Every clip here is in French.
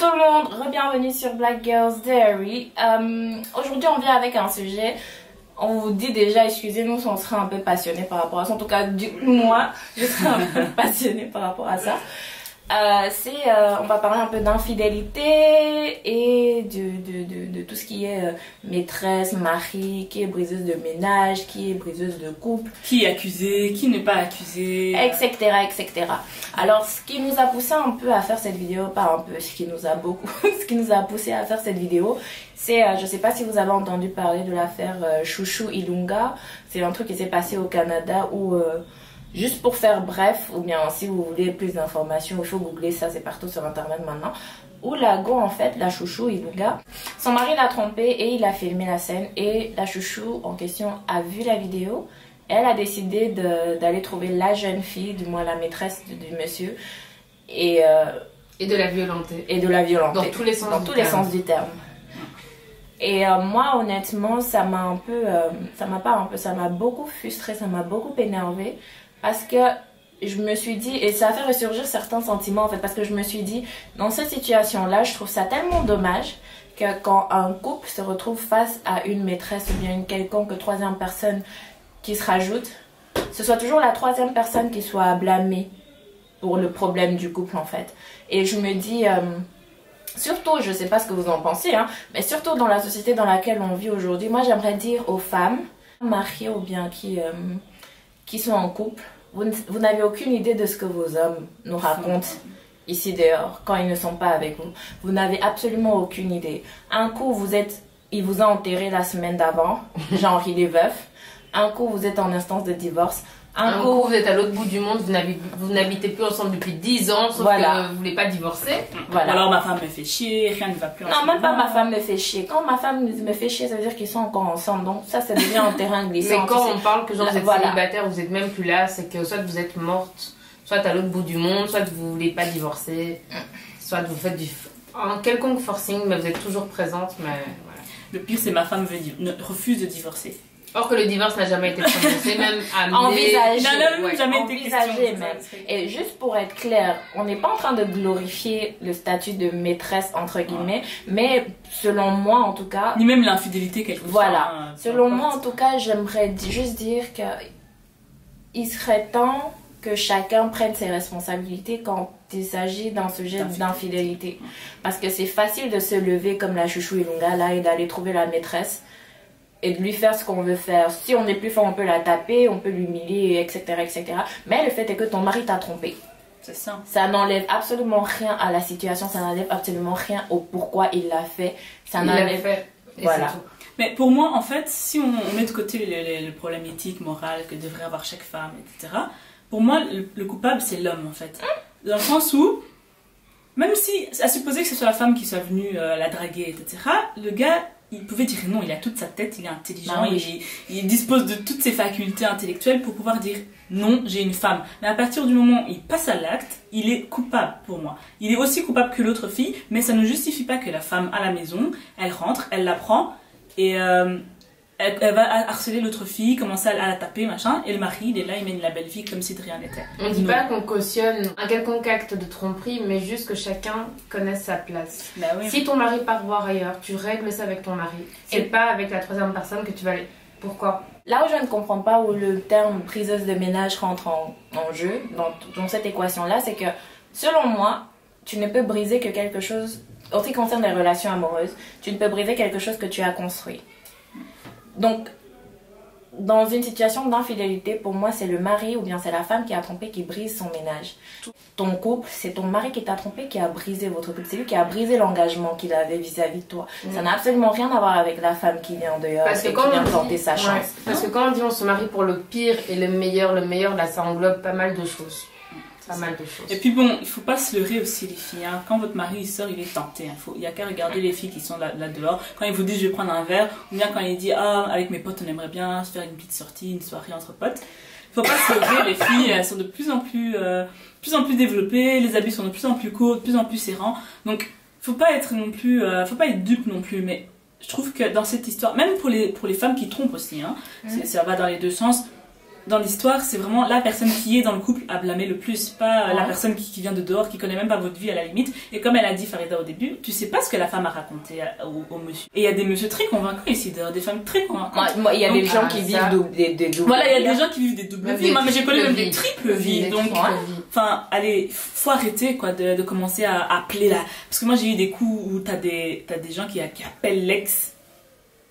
tout le monde, bienvenue sur Black Girls Diary. Aujourd'hui on vient avec un sujet, on vous dit déjà, excusez-nous si on serait un peu passionné par rapport à ça, en tout cas moi je serais un peu passionnée par rapport à ça. On va parler un peu d'infidélité et de tout ce qui est maîtresse, mari, qui est briseuse de ménage, qui est briseuse de couple, qui est accusé, qui n'est pas accusé, etc., etc. Alors ce qui nous a poussé un peu à faire cette vidéo, pas un peu, ce qui nous a beaucoup, ce qui nous a poussé à faire cette vidéo, c'est, je sais pas si vous avez entendu parler de l'affaire Chouchou Ilunga. C'est un truc qui s'est passé au Canada où juste pour faire bref, ou bien si vous voulez plus d'informations, il faut googler ça, c'est partout sur internet maintenant. Où la go, en fait, la chouchou Ilunga, son mari l'a trompée et il a filmé la scène. Et la chouchou en question a vu la vidéo. Elle a décidé d'aller trouver la jeune fille, du moins la maîtresse du monsieur. Et de la violenter. Et de la violenter. Dans tous les sens, sens du terme. Et moi, honnêtement, ça m'a beaucoup frustrée, ça m'a beaucoup énervée. Parce que je me suis dit, et ça a fait ressurgir certains sentiments en fait, parce que je me suis dit, dans cette situation-là, je trouve ça tellement dommage que quand un couple se retrouve face à une maîtresse ou bien une quelconque troisième personne qui se rajoute, ce soit toujours la troisième personne qui soit blâmée pour le problème du couple en fait. Et je me dis, surtout, je sais pas ce que vous en pensez, hein, mais surtout dans la société dans laquelle on vit aujourd'hui, moi j'aimerais dire aux femmes mariées ou bien qui sont en couple, vous n'avez aucune idée de ce que vos hommes nous racontent ici dehors quand ils ne sont pas avec vous. Vous n'avez absolument aucune idée. Un coup, il vous a enterré la semaine d'avant, genre il est veuf. Un coup, vous êtes en instance de divorce. Un coup, vous êtes à l'autre bout du monde, vous n'habitez plus ensemble depuis 10 ans, sauf que vous voulez pas divorcer. Voilà. Alors ma femme me fait chier, rien ne va plus ensemble. Non, même pas ma femme me fait chier. Quand ma femme me fait chier, ça veut dire qu'ils sont encore ensemble. Donc ça devient un terrain glissant. Mais quand on parle que genre vous êtes célibataire, vous êtes même plus là, c'est que soit vous êtes morte, soit à l'autre bout du monde, soit vous voulez pas divorcer, soit vous faites un quelconque forcing, mais vous êtes toujours présente. Mais voilà. Le pire, c'est ma femme refuse de divorcer. Or que le divorce n'a jamais été prononcé, même envisagé. Jamais été question. Même. Et juste pour être clair, on n'est pas en train de glorifier le statut de maîtresse entre guillemets, mais selon moi en tout cas, ni même l'infidélité quelque chose. Voilà. Selon moi en tout cas, j'aimerais juste dire que il serait temps que chacun prenne ses responsabilités quand il s'agit d'un sujet d'infidélité, parce que c'est facile de se lever comme la chouchou Ilunga là et d'aller trouver la maîtresse et de lui faire ce qu'on veut faire. Si on est plus fort, on peut la taper, on peut l'humilier, etc., etc. Mais le fait est que ton mari t'a trompé. C'est ça. Ça n'enlève absolument rien à la situation, ça n'enlève absolument rien au pourquoi il l'a fait. Ça n'enlève... Voilà. Mais pour moi, en fait, si on met de côté le problème éthique, moral que devrait avoir chaque femme, etc., pour moi, le coupable, c'est l'homme, en fait. Dans le sens où, même si, à supposer que ce soit la femme qui soit venue la draguer, etc., le gars, il pouvait dire non, il a toute sa tête, il est intelligent, il dispose de toutes ses facultés intellectuelles pour pouvoir dire non, j'ai une femme. Mais à partir du moment où il passe à l'acte, il est coupable pour moi. Il est aussi coupable que l'autre fille, mais ça ne justifie pas que la femme à la maison, elle rentre, elle la prend et elle va harceler l'autre fille, commencer à la taper, machin, et le mari, il est là, il mène la belle vie comme si de rien n'était. On dit pas qu'on cautionne un quelconque acte de tromperie, mais juste que chacun connaisse sa place. Bah oui. Si ton mari part voir ailleurs, tu règles ça avec ton mari. C'est pas avec la troisième personne que tu vas aller. Pourquoi? Là où je ne comprends pas où le terme briseuse de ménage rentre en jeu, dans cette équation-là, c'est que, selon moi, tu ne peux briser que quelque chose, en ce qui concerne les relations amoureuses, tu ne peux briser quelque chose que tu as construit. Donc, dans une situation d'infidélité, pour moi, c'est le mari ou bien c'est la femme qui a trompé qui brise son ménage. Ton couple, c'est ton mari qui t'a trompé qui a brisé votre couple. C'est lui qui a brisé l'engagement qu'il avait vis-à-vis de toi. Ça n'a absolument rien à voir avec la femme qui vient dehors et qui vient tenter sa chance. Parce que quand on dit on se marie pour le pire et le meilleur, là, ça englobe pas mal de choses. Pas mal de choses. Et puis bon, il faut pas se leurrer aussi les filles. Hein. Quand votre mari il sort, il est tenté. Il y a qu'à regarder les filles qui sont là dehors. Quand il vous dit je vais prendre un verre, ou bien quand il dit ah avec mes potes on aimerait bien se faire une petite sortie, une soirée entre potes. Il faut pas se leurrer, les filles elles sont de plus en plus développées, les habits sont de plus en plus courts, de plus en plus serrants. Donc faut pas être dupe non plus. Mais je trouve que dans cette histoire, même pour les femmes qui trompent aussi, hein, ça va dans les deux sens. dans l'histoire, c'est vraiment la personne qui est dans le couple à blâmer le plus, pas la personne qui vient de dehors, qui connaît même pas votre vie à la limite. Et comme elle a dit Farida au début, tu sais pas ce que la femme a raconté au monsieur. Et il y a des messieurs très convaincants ici, des femmes très convaincantes. Moi, il y a des gens qui vivent des doubles. Voilà, il y a des gens qui vivent des doubles vies. Moi, mais j'ai connu même des triples vies. Donc, enfin, allez, faut arrêter quoi de commencer à appeler là. Parce que moi, j'ai eu des coups où t'as des gens qui appellent l'ex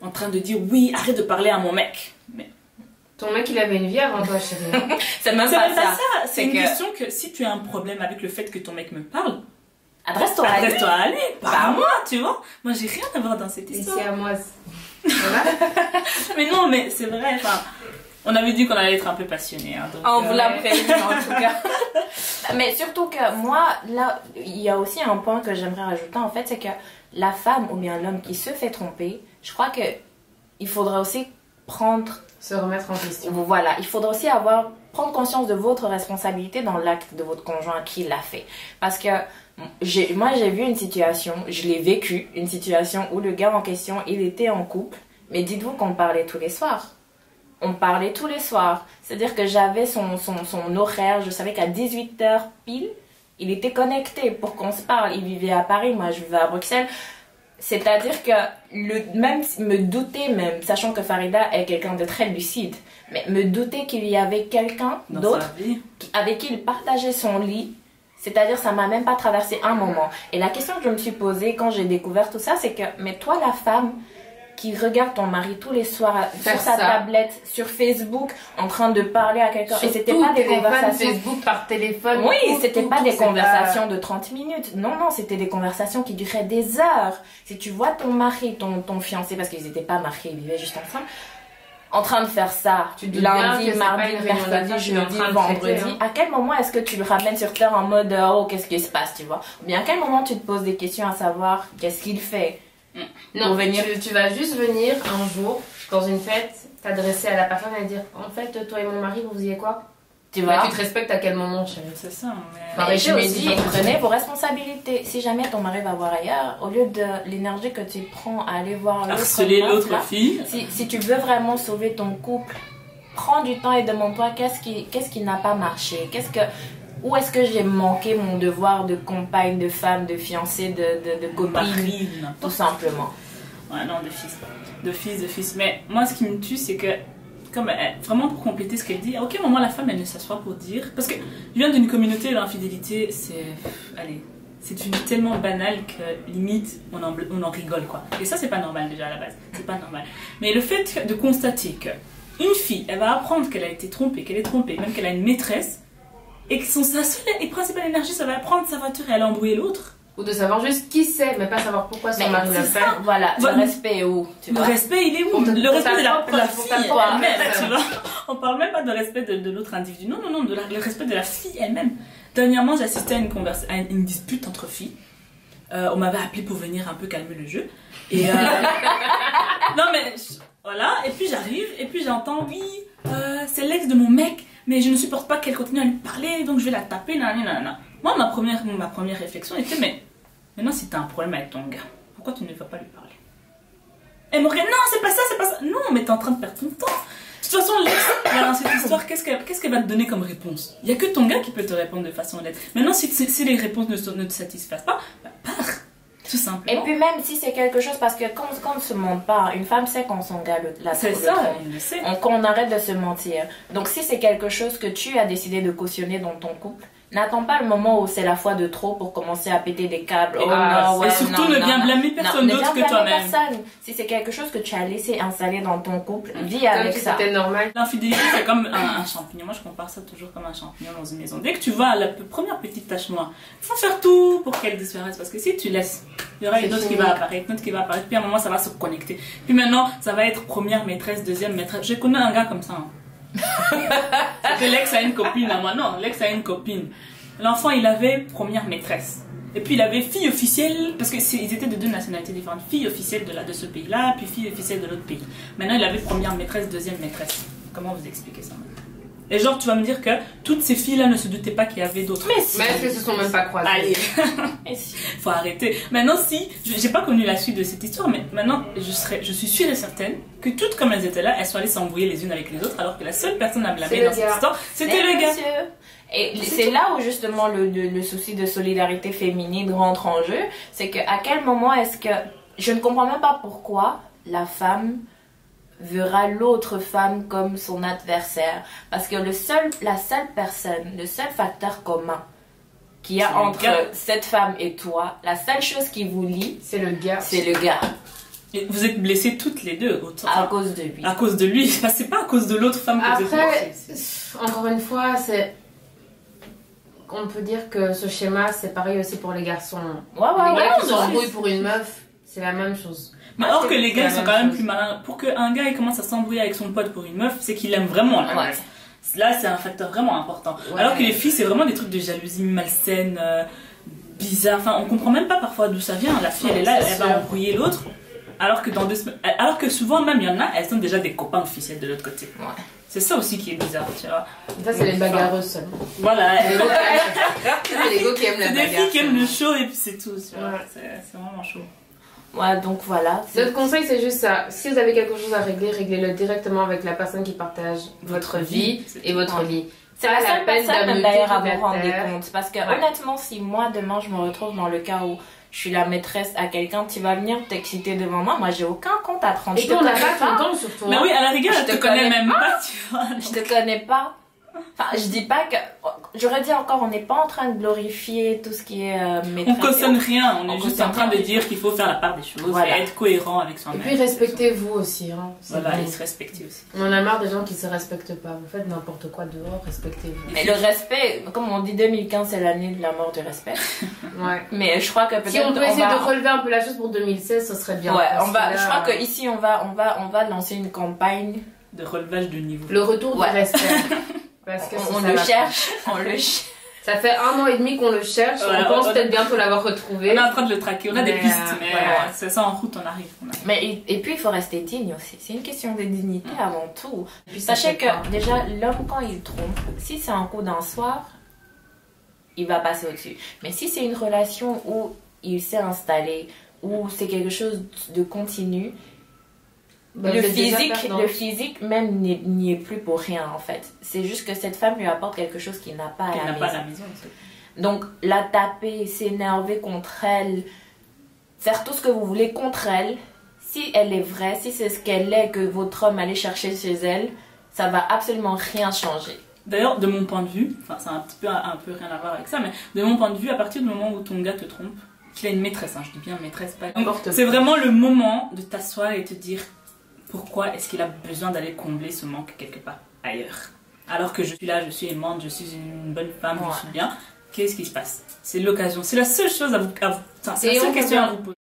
en train de dire oui, arrête de parler à mon mec. Mais ton mec, il avait une vie avant toi, chérie. C'est même pas ça. C'est une question que si tu as un problème avec le fait que ton mec me parle, adresse-toi à lui, pas à moi, tu vois. Moi, j'ai rien à voir dans cette histoire. Et c'est à moi. Voilà. Mais non, mais c'est vrai, enfin, on avait dit qu'on allait être un peu passionnés. Hein, donc, on vous l'a prévenu, en tout cas. Mais surtout que moi, là, il y a aussi un point que j'aimerais rajouter, en fait, c'est que la femme ou bien l'homme qui se fait tromper, je crois que il faudra aussi se remettre en question. Voilà, il faudra aussi prendre conscience de votre responsabilité dans l'acte de votre conjoint qui l'a fait. Parce que moi, j'ai vu une situation, je l'ai vécu, une situation où le gars en question, il était en couple, mais dites-vous qu'on parlait tous les soirs. On parlait tous les soirs. C'est-à-dire que j'avais son horaire, je savais qu'à 18h pile, il était connecté pour qu'on se parle. Il vivait à Paris, moi je vivais à Bruxelles. C'est-à-dire que même me douter, même sachant que Farida est quelqu'un de très lucide, mais me douter qu'il y avait quelqu'un d'autre avec qui il partageait son lit, c'est-à-dire ça m'a même pas traversé un moment. Et la question que je me suis posée quand j'ai découvert tout ça, c'est que, mais toi la femme qui regarde ton mari tous les soirs sur sa tablette, sur Facebook, en train de parler à quelqu'un. Et c'était pas des conversations. Facebook par téléphone. Oui, c'était pas des conversations de 30 minutes. Non, c'était des conversations qui duraient des heures. Si tu vois ton mari, ton fiancé, parce qu'ils n'étaient pas mariés, ils vivaient juste ensemble, en train de faire ça, lundi, mardi, mercredi, jeudi, vendredi, à quel moment est-ce que tu le ramènes sur terre en mode oh, qu'est-ce qui se passe, tu vois? Ou bien à quel moment tu te poses des questions à savoir qu'est-ce qu'il fait? Non, tu vas juste venir un jour dans une fête, t'adresser à la personne et dire en fait, toi et mon mari, vous faisiez quoi? Tu vois, tu te respectes à quel moment, chérie? C'est ça. Mais je me dis, prenez vos responsabilités. Si jamais ton mari va voir ailleurs, au lieu de l'énergie que tu prends à aller voir l'autre fille, si tu veux vraiment sauver ton couple, prends du temps et demande-toi qu'est-ce qui n'a pas marché, où est-ce que j'ai manqué mon devoir de compagne, de femme, de fiancée, de copine, tout simplement. Ouais, non, de fils. Mais moi, ce qui me tue, c'est que, vraiment pour compléter ce qu'elle dit, à aucun moment la femme, elle ne s'assoit pour dire. Parce que je viens d'une communauté où l'infidélité, c'est devenu tellement banal que limite, on en rigole, quoi. Et ça, c'est pas normal déjà à la base. C'est pas normal. Mais le fait de constater que une fille, elle va apprendre qu'elle a été trompée, qu'elle est trompée, même qu'elle a une maîtresse, et que sa seule et principale énergie, ça va prendre sa voiture et aller embrouiller l'autre. Ou de savoir juste qui c'est, mais pas savoir pourquoi son mari l'a fait. Voilà, le respect est où? Le respect, il est où? Le respect de la fille elle-même, tu vois. On parle même pas de respect de l'autre individu. Non, le respect de la fille elle-même. Dernièrement, j'ai assisté à une dispute entre filles. On m'avait appelé pour venir un peu calmer le jeu. Et non, mais voilà. Et puis j'arrive, et puis j'entends, oui, c'est l'ex de mon mec. Mais je ne supporte pas qu'elle continue à lui parler, donc je vais la taper, nanana. Moi, ma première réflexion était, mais maintenant, si tu as un problème avec ton gars, pourquoi tu ne vas pas lui parler? Elle m'aurait, non, c'est pas ça. Non, mais t'es en train de perdre ton temps. De toute façon, dans cette histoire, qu'est-ce qu'elle va te donner comme réponse? Il n'y a que ton gars qui peut te répondre de façon honnête. Maintenant, si les réponses ne te satisfassent pas, bah, pars. Tout simplement. Et puis même si c'est quelque chose, parce que quand on ne se ment pas, une femme sait quand son gars la c'est trompe. Ça, elle le sait. Qu'on arrête de se mentir. Donc si c'est quelque chose que tu as décidé de cautionner dans ton couple, n'attends pas le moment où c'est la fois de trop pour commencer à péter des câbles. Et surtout ne viens blâmer personne d'autre que toi-même. Si c'est quelque chose que tu as laissé installer dans ton couple, vis avec ça. C'était normal. L'infidélité, c'est comme un champignon. Moi, je compare ça toujours comme un champignon dans une maison. Dès que tu vois la première petite tache noire, il faut faire tout pour qu'elle disparaisse. Parce que si tu laisses, il y aura une autre qui va apparaître, une autre qui va apparaître. Puis à un moment, ça va se connecter. Puis maintenant, ça va être première maîtresse, deuxième maîtresse. Je connais un gars comme ça. C'est que l'ex a une copine. Moi, non, l'ex a une copine. L'enfant, il avait première maîtresse. Et puis, il avait fille officielle, parce qu'ils étaient de deux nationalités différentes. Fille officielle de ce pays-là, puis fille officielle de l'autre pays. Maintenant, il avait première maîtresse, deuxième maîtresse. Comment vous expliquez ça maintenant? Et genre, tu vas me dire que toutes ces filles-là ne se doutaient pas qu'il y avait d'autres. Mais est-ce qu'elles se sont même pas croisées? Allez, faut arrêter. Maintenant, si, j'ai pas connu la suite de cette histoire, mais maintenant, je suis sûre et certaine que toutes comme elles étaient là, elles sont allées s'embrouiller les unes avec les autres, alors que la seule personne à blâmer dans cette histoire, c'était le gars. Et c'est là où justement le souci de solidarité féminine rentre en jeu. C'est que à quel moment est-ce que... Je ne comprends même pas pourquoi la femme verra l'autre femme comme son adversaire. Parce que la seule personne, le seul facteur commun qu'il y a entre cette femme et toi, la seule chose qui vous lie, c'est le gars. C'est le gars. Et vous êtes blessées toutes les deux. À cause de lui. À cause de lui. C'est pas à cause de l'autre femme que vous êtes blessées. Encore une fois, c'est... On peut dire que ce schéma, c'est pareil aussi pour les garçons. Les gars qui s'embrouillent pour une meuf, c'est la même chose. Mais or que les gars, ils sont quand même plus malins. Pour qu'un gars il commence à s'embrouiller avec son pote pour une meuf, c'est qu'il aime vraiment la meuf. Là, c'est un facteur vraiment important. Alors que les filles, c'est vraiment des trucs de jalousie malsaine, bizarre. Enfin, on comprend même pas parfois d'où ça vient. La fille, elle est là, elle va embrouiller l'autre. Alors que souvent, même, il y en a, elles sont déjà des copains officiels de l'autre côté. C'est ça aussi qui est bizarre, tu vois. Ça, c'est les bagarreuses seulement. Voilà. C'est les gars qui aiment la bagarre. C'est des filles qui aiment le show et puis c'est tout, tu vois. C'est vraiment chaud. Ouais, donc voilà. Notre conseil, c'est juste ça. Si vous avez quelque chose à régler, réglez-le directement avec la personne qui partage votre vie et votre lit. C'est la seule personne d'ailleurs à vous rendre compte. Parce que honnêtement, si moi demain je me retrouve dans le cas où je suis la maîtresse à quelqu'un, tu vas venir t'exciter devant moi, j'ai aucun compte à prendre. Et toi, on n'a pas ton temps sur toi. Mais oui, à la rigueur, je te connais même pas, tu vois. Je te connais pas. Enfin, je dis pas que... J'aurais dit encore, on n'est pas en train de glorifier tout ce qui est maîtresse. On cautionne rien, on est juste en train de dire qu'il faut faire la part des choses et être cohérent avec soi-même. Et puis respectez-vous aussi. Hein. Voilà, et se respecter aussi. On en a marre des gens qui se respectent pas. Vous faites n'importe quoi dehors, respectez-vous. Mais le respect, comme on dit, 2015 c'est l'année de la mort du respect. Ouais. Mais je crois que peut-être... Si on peut essayer de relever un peu la chose pour 2016, ce serait bien. Ouais, je crois qu'ici on va lancer une campagne de relevage de niveau. Le retour du respect. Parce que on le cherche, on le cherche. Ça fait 1 an et demi qu'on le cherche, on pense peut-être bientôt l'avoir retrouvé. On est en train de le traquer, on a des pistes, mais c'est ça en route, on arrive. Mais et puis il faut rester digne aussi, c'est une question de dignité avant tout. Et puis sachez que déjà l'homme quand il trompe, si c'est un coup d'un soir, il va passer au-dessus. Mais si c'est une relation où il s'est installé, où c'est quelque chose de continu, le physique même n'y est plus pour rien en fait. C'est juste que cette femme lui apporte quelque chose qu'il n'a pas à la maison. Donc la taper, s'énerver contre elle, faire tout ce que vous voulez contre elle, si elle est vraie, si c'est ce qu'elle est que votre homme allait chercher chez elle, ça va absolument rien changer. D'ailleurs, de mon point de vue, enfin ça a un peu rien à voir avec ça, mais de mon point de vue, à partir du moment où ton gars te trompe, qu'il a une maîtresse, je dis bien maîtresse, pas c'est vraiment le moment de t'asseoir et te dire pourquoi est-ce qu'il a besoin d'aller combler ce manque quelque part ailleurs. Alors que je suis là, je suis aimante, je suis une bonne femme, je suis bien. Qu'est-ce qui se passe? C'est l'occasion, c'est la seule chose c'est la seule question à vous poser.